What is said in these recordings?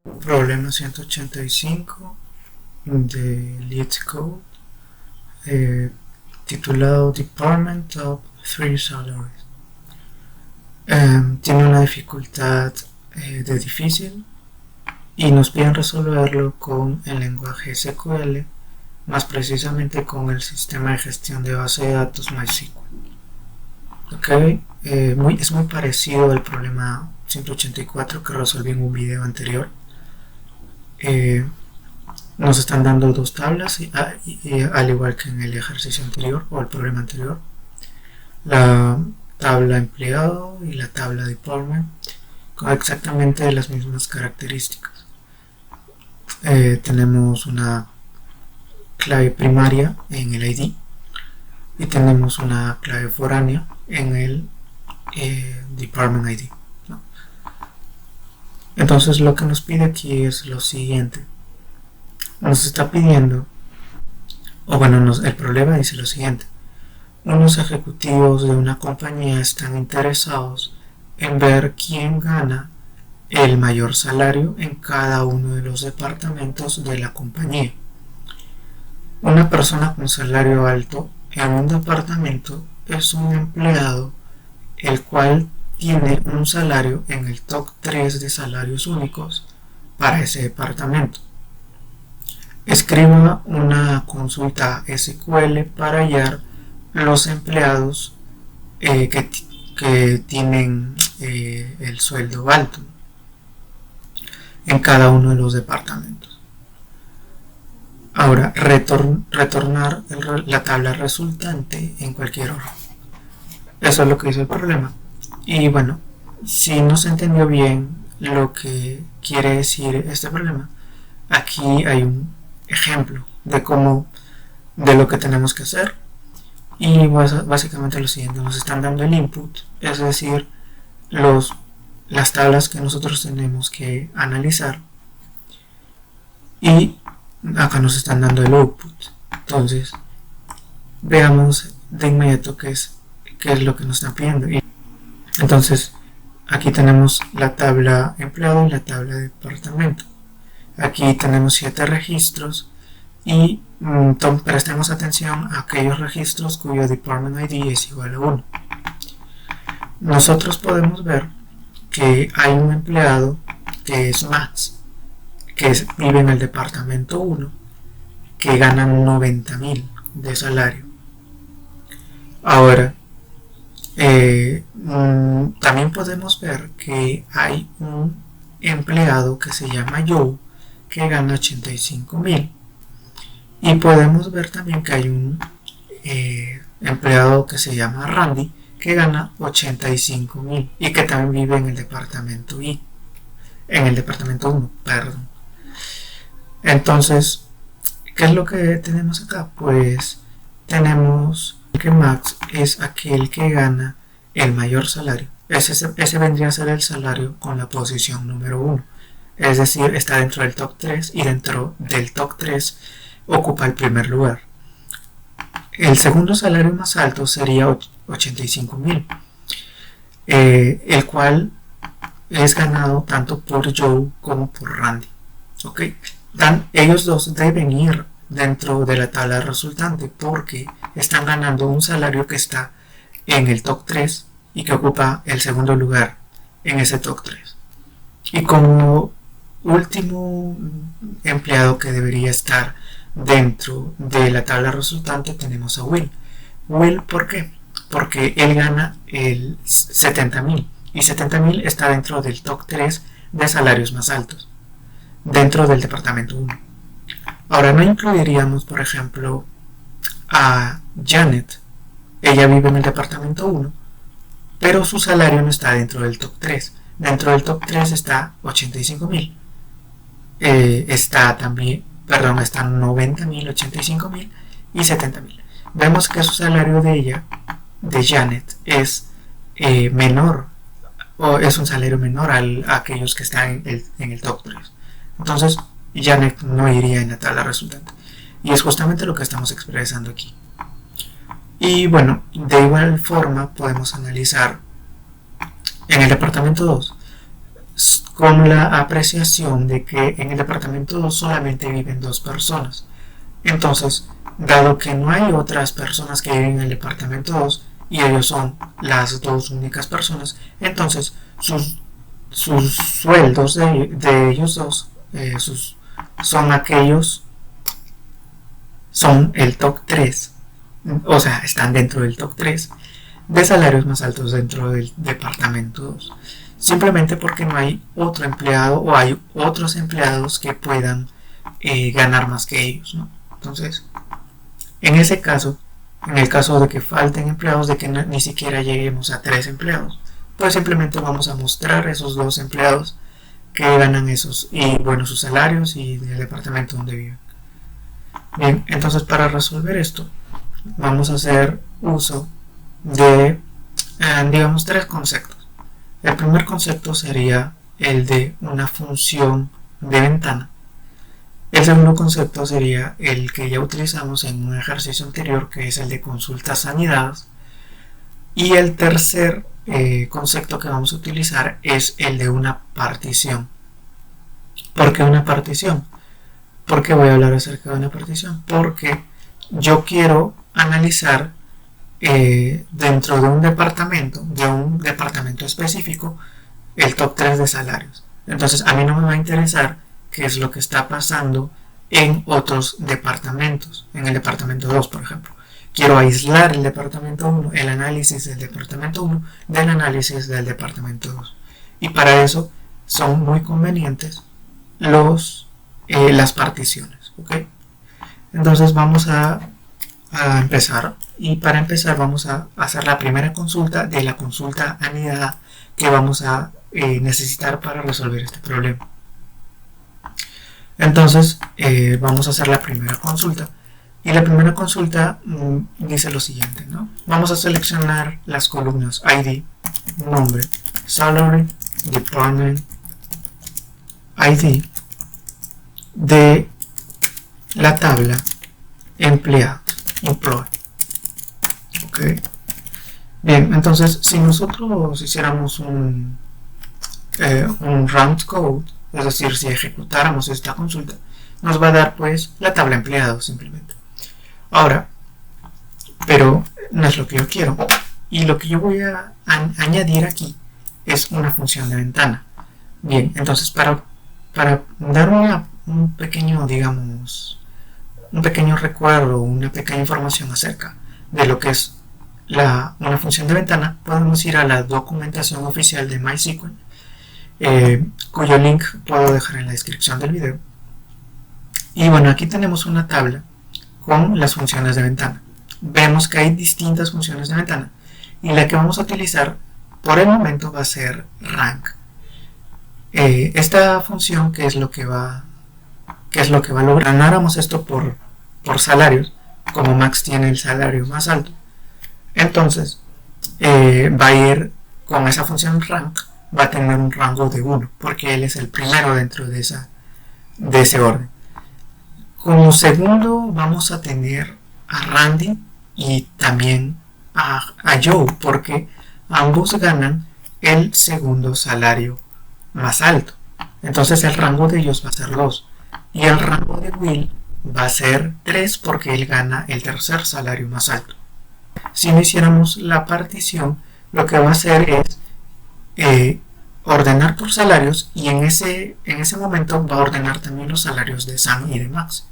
Problema 185 de LeetCode, titulado Department of Three Salaries. Tiene una dificultad de difícil y nos piden resolverlo con el lenguaje SQL, más precisamente con el sistema de gestión de base de datos MySQL. Es muy parecido al problema 184 que resolví en un video anterior. Nos están dando dos tablas, al igual que en el ejercicio anterior o el problema anterior. La tabla empleado y la tabla department con exactamente las mismas características. Tenemos una clave primaria en el ID y tenemos una clave foránea en el department ID, ¿no? Entonces lo que nos pide aquí es lo siguiente. Nos está pidiendo, el problema dice lo siguiente: unos ejecutivos de una compañía están interesados en ver quién gana el mayor salario en cada uno de los departamentos de la compañía. Una persona con salario alto en un departamento es un empleado el cual tiene un salario en el top 3 de salarios únicos para ese departamento. Escriba una consulta SQL para hallar los empleados que tienen el sueldo alto en cada uno de los departamentos. Ahora, retornar la tabla resultante en cualquier orden. Eso es lo que dice el problema. Y bueno, si no se entendió bien lo que quiere decir este problema, aquí hay un ejemplo de lo que tenemos que hacer. Y básicamente lo siguiente: nos están dando el input, es decir, las tablas que nosotros tenemos que analizar, y acá nos están dando el output. Entonces veamos de inmediato qué es lo que nos están pidiendo. Entonces aquí tenemos la tabla empleado y la tabla de departamento. Aquí tenemos 7 registros y prestemos atención a aquellos registros cuyo department ID es igual a 1. Nosotros podemos ver que hay un empleado que es Max, que vive en el departamento 1, que gana 90.000 de salario. Ahora, también podemos ver que hay un empleado que se llama Joe, que gana 85.000. Y podemos ver también que hay un empleado que se llama Randy, que gana 85.000 y que también vive en el departamento en el departamento 1, perdón. Entonces, ¿qué es lo que tenemos acá? Pues tenemos que Max es aquel que gana el mayor salario. Ese vendría a ser el salario con la posición número 1. Es decir, está dentro del top 3 y dentro del top 3 ocupa el primer lugar. El segundo salario más alto sería 85.000, el cual es ganado tanto por Joe como por Randy. Ellos dos deben ir dentro de la tabla resultante porque están ganando un salario que está en el top 3 y que ocupa el segundo lugar en ese top 3. Y como último empleado que debería estar dentro de la tabla resultante tenemos a Will. Will, ¿por qué? Porque él gana el 70.000 y 70.000 está dentro del top 3 de salarios más altos dentro del departamento 1. Ahora no incluiríamos, por ejemplo, a Janet. Ella vive en el departamento 1, pero su salario no está dentro del top 3. Dentro del top 3 está 85.000. Están 90.000, 85.000 y 70.000. Vemos que su salario de Janet, es menor, o es un salario menor a aquellos que están en el top 3. Entonces Janet no iría en la tabla resultante, y es justamente lo que estamos expresando aquí. Y bueno, de igual forma podemos analizar en el departamento 2. con la apreciación de que en el departamento 2 solamente viven 2 personas. Entonces, dado que no hay otras personas que viven en el departamento 2 y ellos son las dos únicas personas, entonces sus sueldos de ellos dos son el top 3, o sea, están dentro del top 3 de salarios más altos dentro del departamento 2, simplemente porque no hay otro empleado o hay otros empleados que puedan ganar más que ellos, ¿no? Entonces, en ese caso, en el caso de que falten empleados, de que ni siquiera lleguemos a 3 empleados, pues simplemente vamos a mostrar esos 2 empleados que ganan esos y bueno, sus salarios y del departamento donde viven. Bien, entonces para resolver esto vamos a hacer uso de digamos 3 conceptos. El primer concepto sería el de una función de ventana. El segundo concepto sería el que ya utilizamos en un ejercicio anterior, que es el de consultas anidadas. Y el tercer concepto que vamos a utilizar es el de una partición. ¿Por qué una partición? ¿Por qué voy a hablar acerca de una partición? Porque yo quiero analizar dentro de un departamento específico, el top 3 de salarios. Entonces a mí no me va a interesar qué es lo que está pasando en otros departamentos, en el departamento 2, por ejemplo. Quiero aislar el departamento 1, el análisis del departamento 1 del análisis del departamento 2. Y para eso son muy convenientes las particiones, ¿ok? Entonces vamos a empezar, y para empezar vamos a hacer la primera consulta de la consulta anidada que vamos a necesitar para resolver este problema. Entonces vamos a hacer la primera consulta, y la primera consulta dice lo siguiente, ¿no? Vamos a seleccionar las columnas ID, nombre, salary, department, ID de la tabla empleado, employee. Ok. Bien, entonces si nosotros hiciéramos un round code, es decir, si ejecutáramos esta consulta, nos va a dar pues la tabla empleado simplemente. Ahora, pero no es lo que yo quiero, y lo que yo voy a añadir aquí es una función de ventana. Bien, entonces para dar un pequeño, digamos, un pequeño recuerdo, una pequeña información acerca de lo que es una función de ventana, podemos ir a la documentación oficial de MySQL, cuyo link puedo dejar en la descripción del video. Y bueno, aquí tenemos una tabla con las funciones de ventana. Vemos que hay distintas funciones de ventana, y la que vamos a utilizar por el momento va a ser rank. Esta función, ¿qué es lo que va a lograr? Ganáramos esto por salarios, como Max tiene el salario más alto, entonces va a ir con esa función rank, va a tener un rango de 1, porque él es el primero dentro de ese orden. Como segundo vamos a tener a Randy y también a Joe, porque ambos ganan el segundo salario más alto. Entonces el rango de ellos va a ser 2, y el rango de Will va a ser 3, porque él gana el tercer salario más alto. Si no hiciéramos la partición, lo que va a hacer es ordenar por salarios, y en ese momento va a ordenar también los salarios de Sam y de Max,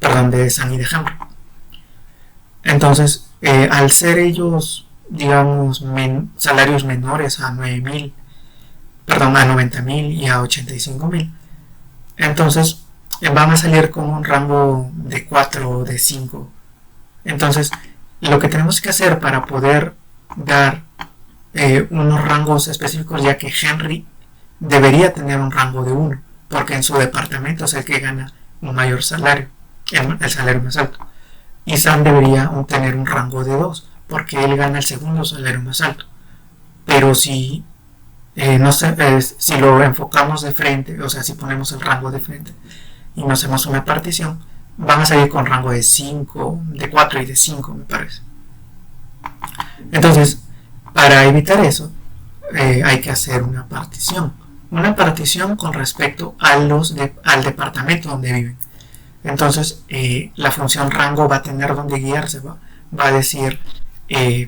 perdón, de Sam y de Henry. Entonces al ser ellos, digamos, salarios menores a 9.000, perdón, a 90.000 y a 85.000, entonces van a salir con un rango de 4 o de 5. Entonces lo que tenemos que hacer para poder dar unos rangos específicos, ya que Henry debería tener un rango de 1, porque en su departamento es el que gana un mayor salario, el salario más alto, y Sam debería tener un rango de 2, porque él gana el segundo salario más alto. Pero si si lo enfocamos de frente, o sea, si ponemos el rango de frente y no hacemos una partición, van a salir con rango de 5, de 4 y de 5, me parece. Entonces, para evitar eso, hay que hacer una partición. una partición con respecto al departamento donde viven. Entonces la función rango va a tener donde guiarse, va a decir en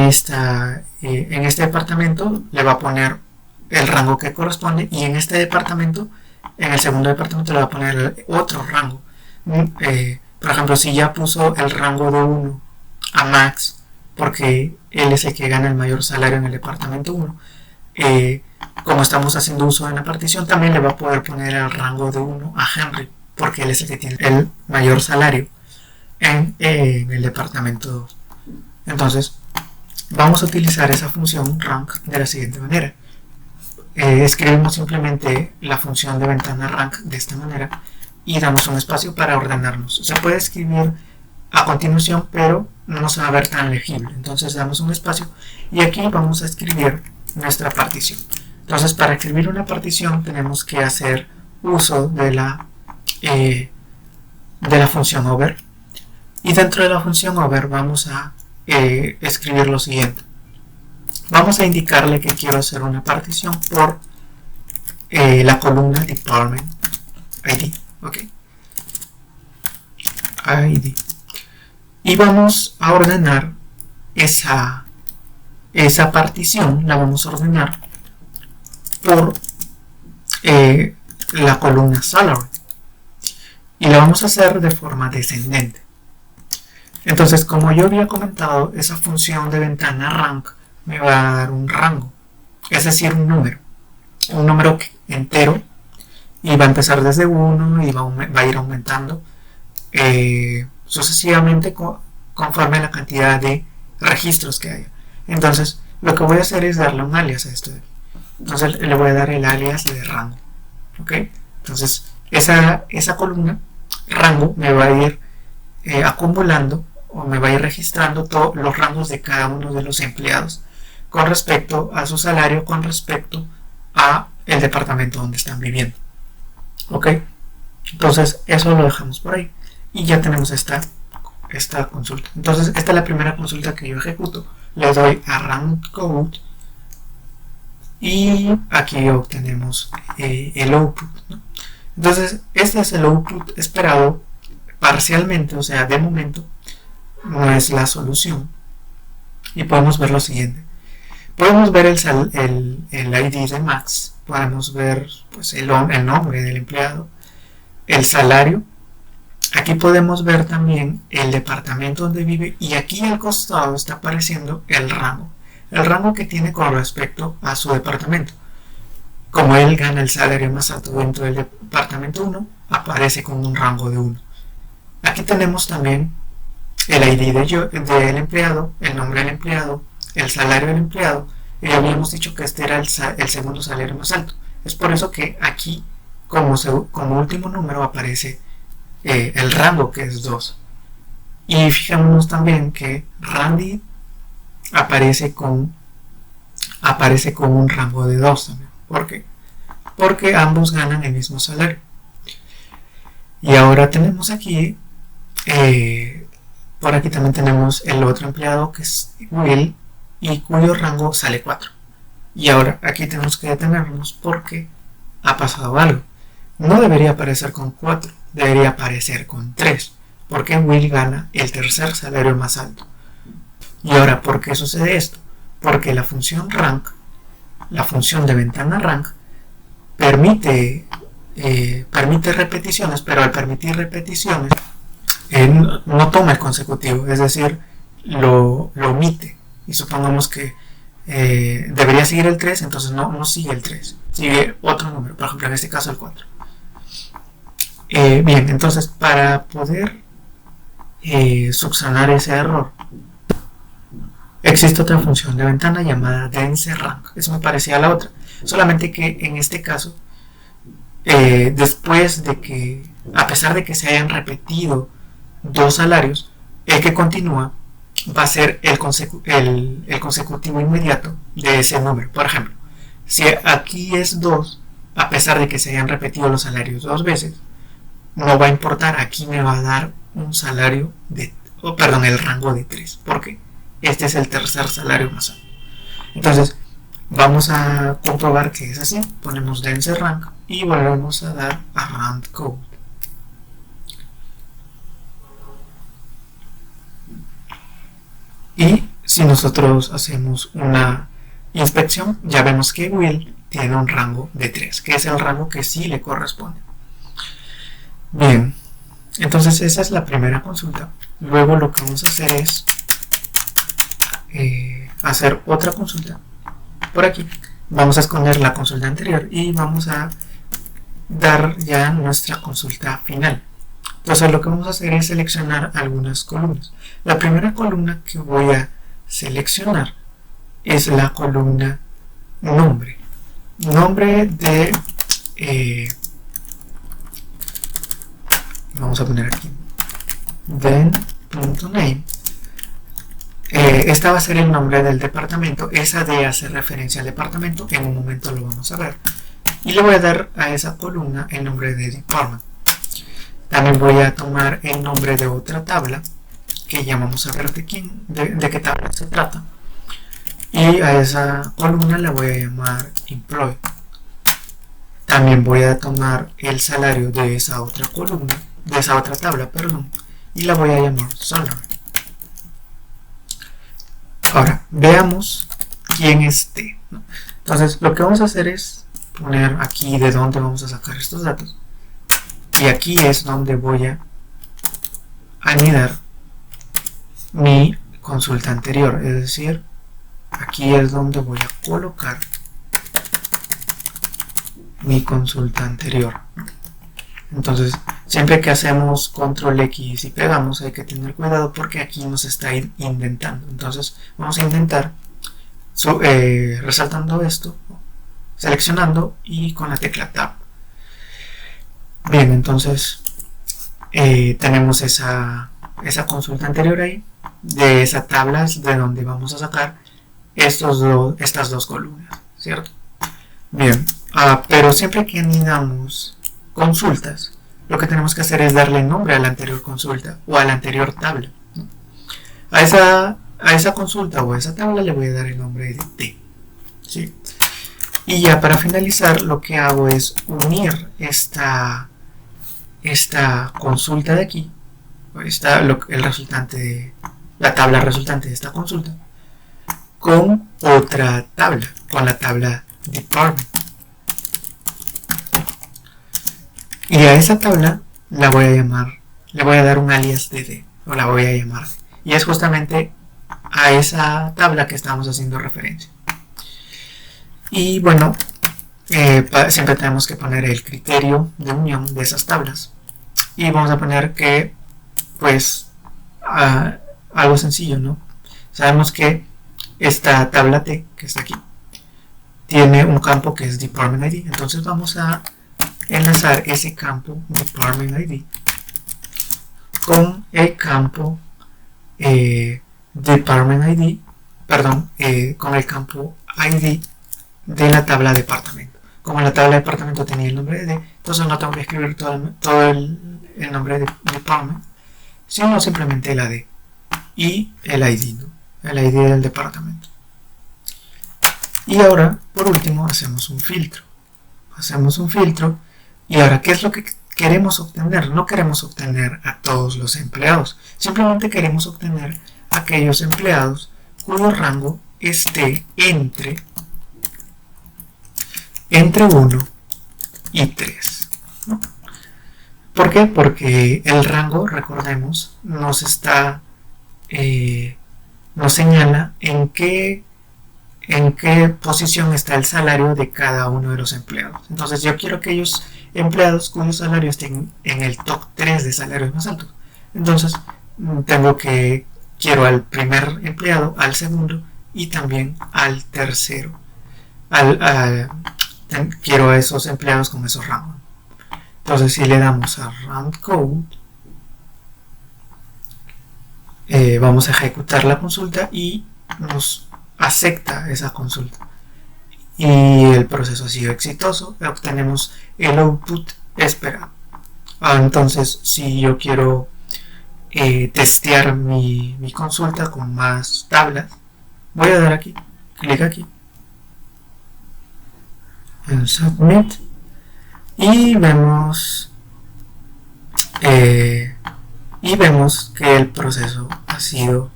este departamento le va a poner el rango que corresponde, y en este departamento, en el segundo departamento, le va a poner otro rango. Por ejemplo, si ya puso el rango de 1 a Max, porque él es el que gana el mayor salario en el departamento 1, como estamos haciendo uso de la partición, también le va a poder poner el rango de 1 a Henry, porque él es el que tiene el mayor salario en el departamento 2. Entonces, vamos a utilizar esa función rank de la siguiente manera. Escribimos simplemente la función de ventana rank de esta manera y damos un espacio para ordenarnos. Se puede escribir a continuación, pero no se va a ver tan legible. Entonces damos un espacio y aquí vamos a escribir nuestra partición. Entonces, para escribir una partición tenemos que hacer uso de la función over, y dentro de la función over vamos a escribir lo siguiente. Vamos a indicarle que quiero hacer una partición por la columna department ID, ID, y vamos a ordenar esa partición, la vamos a ordenar por la columna salary, y la vamos a hacer de forma descendente. Entonces, como yo había comentado, esa función de ventana rank me va a dar un rango, es decir, un número entero, y va a empezar desde 1 y va a ir aumentando sucesivamente conforme a la cantidad de registros que haya. Entonces, lo que voy a hacer es darle un alias a esto de aquí. Entonces, le voy a dar el alias de rango. Entonces, esa columna rango me va a ir acumulando, o me va a ir registrando todos los rangos de cada uno de los empleados con respecto a su salario, con respecto a el departamento donde están viviendo. Entonces eso lo dejamos por ahí y ya tenemos esta consulta. Entonces esta es la primera consulta que yo ejecuto. Le doy a run code y aquí obtenemos el output, ¿no? Entonces este es el output esperado parcialmente, o sea, de momento no es la solución, y podemos ver lo siguiente. Podemos ver el ID de Max, podemos ver pues, el nombre del empleado, el salario. Aquí podemos ver también el departamento donde vive, y aquí al costado está apareciendo el rango que tiene con respecto a su departamento. Como él gana el salario más alto dentro del departamento 1, aparece con un rango de 1. Aquí tenemos también el ID del empleado, el nombre del empleado, el salario del empleado, y habíamos dicho que este era el segundo salario más alto. Es por eso que aquí como último número aparece el rango, que es 2. Y fijémonos también que Randy aparece con un rango de 2 también. ¿Por qué? Porque ambos ganan el mismo salario. Y ahora tenemos aquí por aquí también tenemos el otro empleado, que es Will, y cuyo rango sale 4. Y ahora aquí tenemos que detenernos porque ha pasado algo. No debería aparecer con 4, debería aparecer con 3, porque Will gana el tercer salario más alto. Y ahora, ¿por qué sucede esto? Porque la función rank, la función de ventana rank, permite repeticiones, pero al permitir repeticiones no toma el consecutivo, es decir, lo omite. Y supongamos que debería seguir el 3, entonces no sigue el 3, sigue otro número, por ejemplo en este caso el 4. Bien, entonces para poder subsanar ese error, existe otra función de ventana llamada denseRank. Es muy parecida a la otra, solamente que en este caso, después de que, a pesar de que se hayan repetido 2 salarios, el que continúa va a ser el consecutivo inmediato de ese número. Por ejemplo, si aquí es 2, a pesar de que se hayan repetido los salarios 2 veces, no va a importar, aquí me va a dar un salario el rango de 3, porque este es el tercer salario más alto. Entonces, Vamos a comprobar que es así. Ponemos dense rank y volvemos a dar a rand code. Y si nosotros hacemos una inspección, ya vemos que Will tiene un rango de 3, que es el rango que sí le corresponde. Bien, entonces esa es la primera consulta. Luego lo que vamos a hacer es hacer otra consulta. Por aquí vamos a esconder la consulta anterior y vamos a dar ya nuestra consulta final. Entonces lo que vamos a hacer es seleccionar algunas columnas. La primera columna que voy a seleccionar es la columna nombre. Nombre de... vamos a poner aquí den.name. Esta va a ser el nombre del departamento. Esa D hace referencia al departamento. En un momento lo vamos a ver. Y le voy a dar a esa columna el nombre de department. También voy a tomar el nombre de otra tabla, que ya vamos a ver de qué tabla se trata. Y a esa columna la voy a llamar employee. También voy a tomar el salario de esa otra columna, de esa otra tabla, perdón, y la voy a llamar salary. Ahora, veamos quién es T, ¿no? Entonces, lo que vamos a hacer es poner aquí de dónde vamos a sacar estos datos. Y aquí es donde voy a anidar mi consulta anterior, es decir, aquí es donde voy a colocar mi consulta anterior. Entonces, siempre que hacemos control X y pegamos, hay que tener cuidado porque aquí nos está indentando. Entonces, vamos a intentar resaltando esto, seleccionando y con la tecla Tab. Bien, entonces tenemos esa consulta anterior ahí. De esa tabla es de donde vamos a sacar estas dos columnas, ¿cierto? Bien, pero siempre que anidamos consultas, lo que tenemos que hacer es darle nombre a la anterior consulta o a la anterior tabla, ¿no? A esa consulta o a esa tabla le voy a dar el nombre de T, ¿sí? Y ya para finalizar lo que hago es unir esta consulta de aquí, el resultante, la tabla resultante de esta consulta, con otra tabla, con la tabla department. Y a esa tabla la voy a llamar, le voy a dar un alias de D, o la voy a llamar. Y es justamente a esa tabla que estamos haciendo referencia. Y bueno, siempre tenemos que poner el criterio de unión de esas tablas. Y vamos a poner que, pues, algo sencillo, ¿no? Sabemos que esta tabla T, que está aquí, tiene un campo que es Department ID. Entonces vamos a enlazar ese campo Department ID con el campo Department ID, perdón, con el campo ID de la tabla departamento. Como la tabla departamento tenía el nombre de D, entonces no tengo que escribir todo el nombre de department, sino simplemente la D y el ID, ¿no? El ID del departamento. Y ahora, por último, hacemos un filtro. Y ahora, ¿qué es lo que queremos obtener? No queremos obtener a todos los empleados, simplemente queremos obtener a aquellos empleados cuyo rango esté entre 1 y 3, ¿no? ¿Por qué? Porque el rango, recordemos, nos señala en qué posición está el salario de cada uno de los empleados. Entonces yo quiero aquellos empleados cuyo salario estén en el top 3 de salarios más altos. Entonces quiero al primer empleado, al segundo y también al tercero. Quiero a esos empleados con esos rangos. Entonces si le damos a round code, vamos a ejecutar la consulta y nos acepta esa consulta. Y el proceso ha sido exitoso, obtenemos el output esperado. Entonces si yo quiero testear mi consulta con más tablas, voy a dar aquí, clic aquí, en Submit y vemos que el proceso ha sido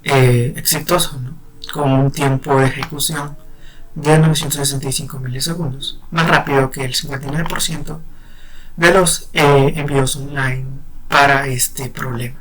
exitoso, ¿no? Con un tiempo de ejecución de 965 milisegundos, más rápido que el 59% de los envíos online para este problema.